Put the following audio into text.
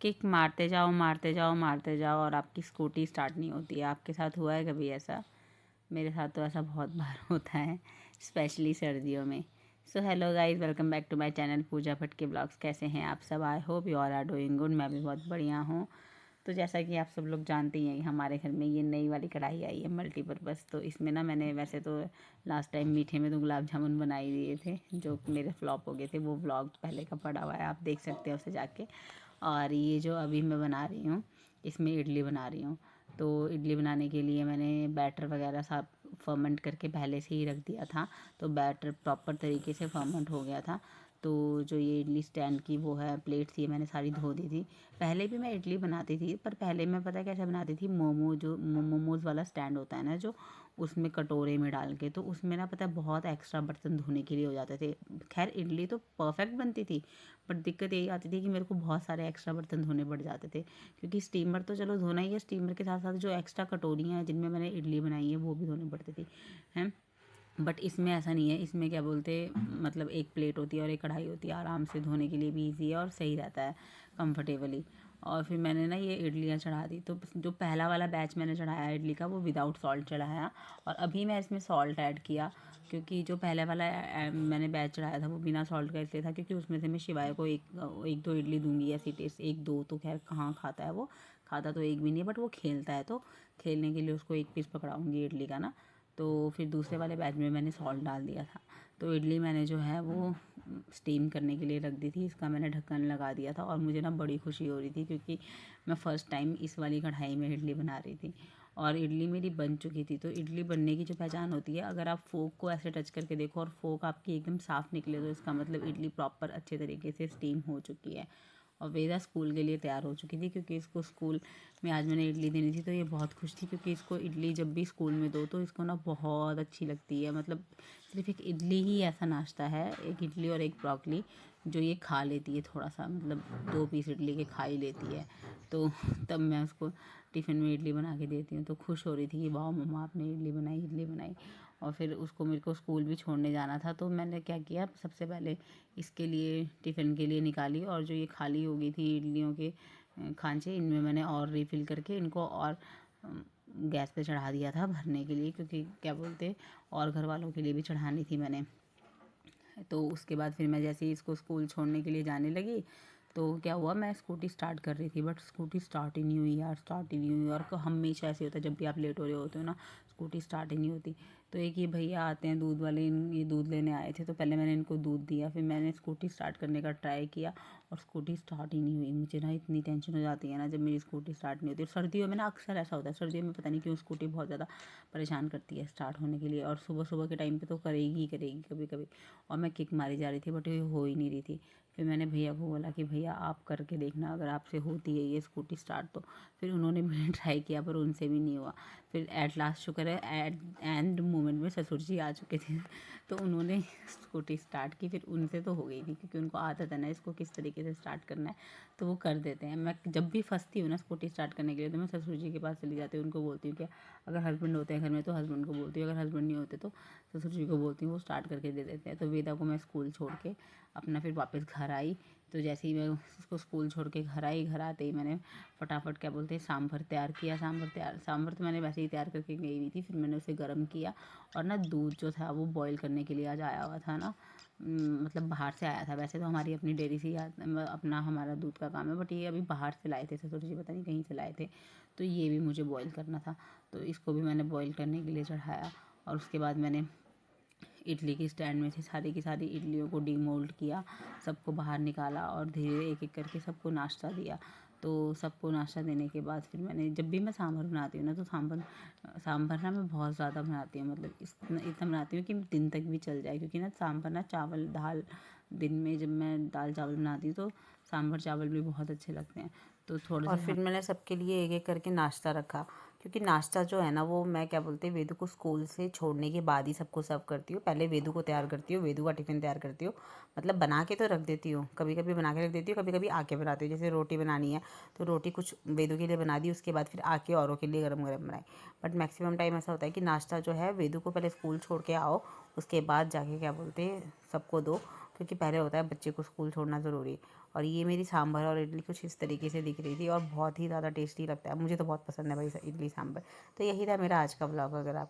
Kick मारते जाओ मारते जाओ मारते जाओ और आपकी स्कूटी स्टार्ट नहीं होती है। आपके साथ हुआ है कभी ऐसा? मेरे साथ तो ऐसा बहुत बार होता है, स्पेशली सर्दियों में। So hello guys, welcome back to my channel Pooja Bhatt के ब्लॉग्स। कैसे हैं आप सब? I hope you all are doing good. मैं भी बहुत बढ़िया हूँ। तो जैसा कि आप सब लोग जानते ही हैं, हमारे घर में ये नई वाली कढ़ाई आई है मल्टीपर्पज़। तो इसमें ना मैंने वैसे तो लास्ट टाइम मीठे में तो गुलाब जामुन बनाई दिए थे, जो मेरे फ्लॉप हो गए थे। वो व्लॉग पहले का पड़ा हुआ है, आप देख सकते हैं उसे जाके। और ये जो अभी मैं बना रही हूँ, इसमें इडली बना रही हूँ। तो इडली बनाने के लिए मैंने बैटर वगैरह सब फर्मेंट करके पहले से ही रख दिया था। तो बैटर प्रॉपर तरीके से फर्मेंट हो गया था। तो जो ये इडली स्टैंड की वो है प्लेट थी, मैंने सारी धो दी थी। पहले भी मैं इडली बनाती थी, पर पहले मैं पता है कैसे बनाती थी, मोमोज़ वाला स्टैंड होता है ना, जो उसमें कटोरे में डाल के, तो उसमें ना पता है बहुत एक्स्ट्रा बर्तन धोने के लिए हो जाते थे। खैर इडली तो परफेक्ट बनती थी, पर दिक्कत यही आती थी कि मेरे को बहुत सारे एक्स्ट्रा बर्तन धोने पड़ जाते थे। क्योंकि स्टीमर तो चलो धोना ही है, स्टीमर के साथ साथ जो एक्स्ट्रा कटोरियाँ हैं जिनमें मैंने इडली बनाई है वो भी धोनी पड़ती थी, हैं। बट इसमें ऐसा नहीं है। इसमें क्या बोलते, मतलब एक प्लेट होती है और एक कढ़ाई होती है, आराम से धोने के लिए भी ईजी है और सही रहता है कंफर्टेबली। और फिर मैंने ना ये इडलियाँ चढ़ा दी। तो जो पहला वाला बैच मैंने चढ़ाया इडली का, वो विदाउट सॉल्ट चढ़ाया। और अभी मैं इसमें सॉल्ट ऐड किया, क्योंकि जो पहले वाला मैंने बैच चढ़ाया था वो बिना सॉल्ट का इसलिए था क्योंकि उसमें से मैं शिवाय को एक दो इडली दूंगी ऐसी टेस्ट। एक दो तो खैर कहाँ खाता है वो, खाता तो एक भी नहीं है, बट वो खेलता है तो खेलने के लिए उसको एक पीस पकड़ाऊँगी इडली का ना। तो फिर दूसरे वाले बैच में मैंने सॉल्ट डाल दिया था। तो इडली मैंने जो है वो स्टीम करने के लिए रख दी थी। इसका मैंने ढक्कन लगा दिया था और मुझे ना बड़ी खुशी हो रही थी क्योंकि मैं फ़र्स्ट टाइम इस वाली कढ़ाई में इडली बना रही थी और इडली मेरी बन चुकी थी। तो इडली बनने की जो पहचान होती है, अगर आप फोक को ऐसे टच करके देखो और फोक आपकी एकदम साफ़ निकले, तो इसका मतलब इडली प्रॉपर अच्छे तरीके से स्टीम हो चुकी है। और वेदा स्कूल के लिए तैयार हो चुकी थी, क्योंकि इसको स्कूल में आज मैंने इडली देनी थी। तो ये बहुत खुश थी क्योंकि इसको इडली जब भी स्कूल में दो तो इसको ना बहुत अच्छी लगती है। मतलब सिर्फ एक इडली ही ऐसा नाश्ता है, एक इडली और एक ब्रोकली, जो ये खा लेती है थोड़ा सा, मतलब 2 पीस इडली के खा ही लेती है। तो तब मैं उसको टिफ़िन में इडली बना के देती हूँ, तो खुश हो रही थी कि वाह मम्मा आपने इडली बनाई, इडली बनाई। और फिर उसको मेरे को स्कूल भी छोड़ने जाना था, तो मैंने क्या किया, सबसे पहले इसके लिए टिफ़िन के लिए निकाली, और जो ये खाली हो गई थी इडलियों के खांचे, इनमें मैंने और रिफ़िल करके इनको और गैस पे चढ़ा दिया था भरने के लिए, क्योंकि क्या बोलते और घर वालों के लिए भी चढ़ानी थी मैंने। तो उसके बाद फिर मैं जैसे ही इसको स्कूल छोड़ने के लिए जाने लगी, तो क्या हुआ, मैं स्कूटी स्टार्ट कर रही थी बट स्कूटी स्टार्ट ही नहीं हुई यार, स्टार्ट ही नहीं हुई। और हमेशा ऐसे होता है जब भी आप लेट हो रहे होते हो ना, स्कूटी स्टार्ट ही नहीं होती। तो एक ये भैया आते हैं दूध वाले, ये दूध लेने आए थे, तो पहले मैंने इनको दूध दिया, फिर मैंने स्कूटी स्टार्ट करने का ट्राई किया और स्कूटी स्टार्ट ही नहीं हुई। मुझे ना इतनी टेंशन हो जाती है ना जब मेरी स्कूटी स्टार्ट नहीं होती। और सर्दियों में ना अक्सर ऐसा होता है, सर्दियों में पता नहीं क्यों स्कूटी बहुत ज़्यादा परेशान करती है स्टार्ट होने के लिए, और सुबह सुबह के टाइम पे तो करेगी ही करेगी कभी कभी। और मैं किक मारी जा रही थी बट ये हो ही नहीं रही थी। फिर मैंने भैया को बोला कि भैया आप करके देखना, अगर आपसे होती है ये स्कूटी स्टार्ट तो। फिर उन्होंने भी ट्राई किया पर उनसे भी नहीं हुआ। फिर एट लास्ट शुक्र है एट एंड मोमेंट में ससुर जी आ चुके थे, तो उन्होंने स्कूटी स्टार्ट की। फिर उनसे तो हो गई थी क्योंकि उनको आदत है ना इसको किस तरीके से स्टार्ट करना है, तो वो कर देते हैं। मैं जब भी फंसती हूँ ना स्कूटी स्टार्ट करने के लिए, तो मैं ससुर जी के पास चली जाती हूँ, उनको बोलती हूँ कि अगर हस्बैंड होते हैं घर में तो हस्बैंड को बोलती हूँ, अगर हस्बैंड नहीं होते तो ससुर जी को बोलती हूँ, वो स्टार्ट करके दे देते हैं। तो वेदा को मैं स्कूल छोड़ के अपना फिर वापस घर आई। तो जैसे ही मैं उसको स्कूल छोड़ के घर आई, घर आते ही मैंने फटाफट क्या बोलते हैं सांभर तैयार किया। सांभर तो मैंने वैसे ही तैयार करके गई हुई थी। फिर मैंने उसे गर्म किया और ना दूध जो था वो बॉईल करने के लिए आज आया हुआ था ना, मतलब बाहर से आया था। वैसे तो हमारी अपनी डेयरी से ही अपना हमारा दूध का काम है, बट ये अभी बाहर से लाए थे ससुर जी, पता नहीं कहीं से लाए थे। तो ये भी मुझे बॉईल करना था, तो इसको भी मैंने बॉईल करने के लिए चढ़ाया। और उसके बाद मैंने इडली के स्टैंड में से सारी की सारी इडलियों को डीमोल्ड किया, सबको बाहर निकाला और धीरे एक एक करके सबको नाश्ता दिया। तो सबको नाश्ता देने के बाद फिर मैंने, जब भी मैं सांभर बनाती हूँ ना, तो सांभर ना मैं बहुत ज़्यादा बनाती हूँ, मतलब इतना बनाती हूँ कि दिन तक भी चल जाए। क्योंकि ना सांभर ना चावल दाल, दिन में जब मैं दाल चावल बनाती हूँ तो सांभर चावल भी बहुत अच्छे लगते हैं। तो थोड़े और से फिर मैंने सबके लिए एक एक करके नाश्ता रखा, क्योंकि नाश्ता जो है ना वो मैं क्या बोलते हैं वेदू को स्कूल से छोड़ने के बाद ही सबको सर्व करती हूँ। पहले वेदू को तैयार करती हूँ, वेदू का टिफ़िन तैयार करती हूँ, मतलब बना के तो रख देती हूँ, कभी कभी बना के रख देती हूँ, कभी कभी आके बनाती हूँ। जैसे रोटी बनानी है तो रोटी कुछ वेदू के लिए बना दी, उसके बाद फिर आके औरों के लिए गर्म गर्म बनाई। बट मैक्सिमम टाइम ऐसा होता है कि नाश्ता जो है वेदू को पहले स्कूल छोड़ के आओ, उसके बाद जाके क्या बोलते हैं सबको दो, क्योंकि पहले होता है बच्चे को स्कूल छोड़ना ज़रूरी। और ये मेरी सांभर और इडली कुछ इस तरीके से दिख रही थी और बहुत ही ज़्यादा टेस्टी लगता है, मुझे तो बहुत पसंद है भाई इडली सांभर। तो यही था मेरा आज का व्लॉग। अगर आप